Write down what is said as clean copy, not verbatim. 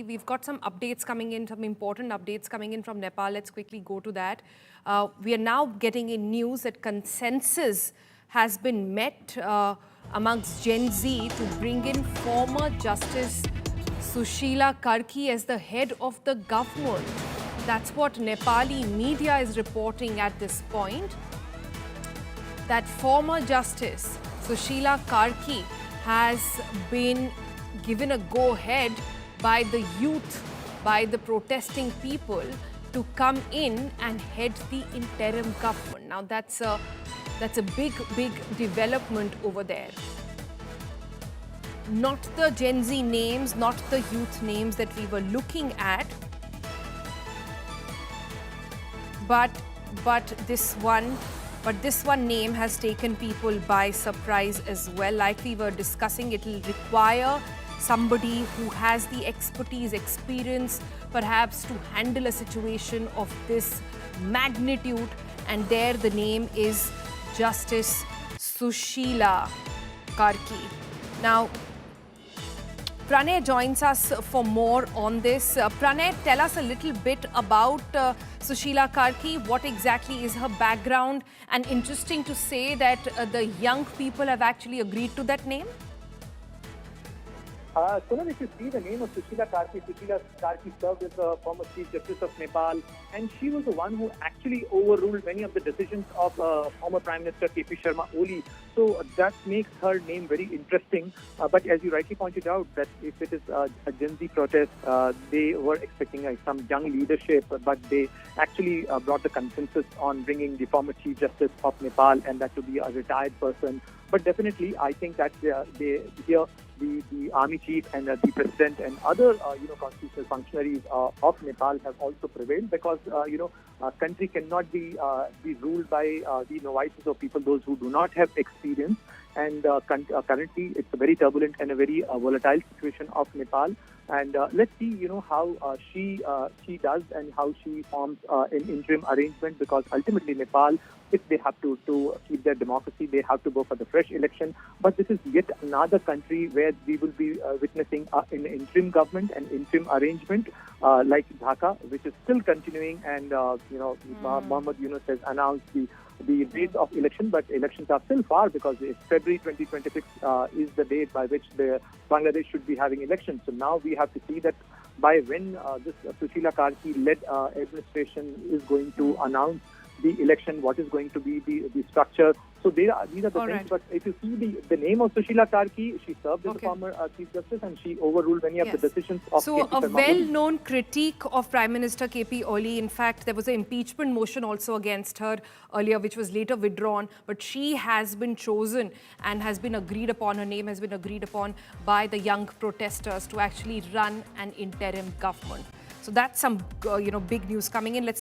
Karki. We've got some updates coming in, some important updates coming in from Nepal. Let's quickly go to that. We are now getting in news that consensus has been met amongst Gen Z to bring in former Justice Sushila Karki as the head of the government. That's what Nepali media is reporting at this point. That former Justice Sushila Karki has been given a go-ahead by the youth, by the protesting people to come in and head the interim government. Now that's a big development over there. Not the Gen Z names, not the youth names that we were looking at, but this one name has taken people by surprise as well. Like we were discussing, it will require somebody who has the expertise, experience, perhaps to handle a situation of this magnitude. And there the name is Justice Sushila Karki. Now, Pranay joins us for more on this. Pranay, tell us a little bit about Sushila Karki. What exactly is her background? And interesting to say that the young people have actually agreed to that name. Sonal, if you see the name of Sushila Karki served as the former Chief Justice of Nepal, and she was the one who actually overruled many of the decisions of former Prime Minister K.P. Sharma Oli. So that makes her name very interesting. But as you rightly pointed out, that if it is a Gen Z protest, they were expecting some young leadership, but they actually brought the consensus on bringing the former Chief Justice of Nepal, and that to be a retired person. But definitely, I think that the army chief and the president and other constitutional functionaries of Nepal have also prevailed, because a country cannot be ruled by the novices or people, those who do not have experience. And currently, it's a very turbulent and a very volatile situation of Nepal. And let's see, how she does and how she forms an interim arrangement, because ultimately Nepal, if they have to keep their democracy, they have to go for the fresh election. But this is yet another country where we will be witnessing an interim government, an interim arrangement like Dhaka, which is still continuing. And Mohammed Yunus has announced the date of election, but elections are still far, because February 2026 is the date by which Bangladesh should be having elections. So now we have to see that by when this Sushila Karki-led administration is going to announce the election, what is going to be the structure. So these are the things. Right. But if you see the name of Sushila Karki, she served as the former Chief Justice, and she overruled many of the decisions of So a well-known critic of Prime Minister K.P. Oli. In fact, there was an impeachment motion also against her earlier, which was later withdrawn. But she has been chosen and has been agreed upon, her name has been agreed upon by the young protesters to actually run an interim government. So that's some big news coming in. Let's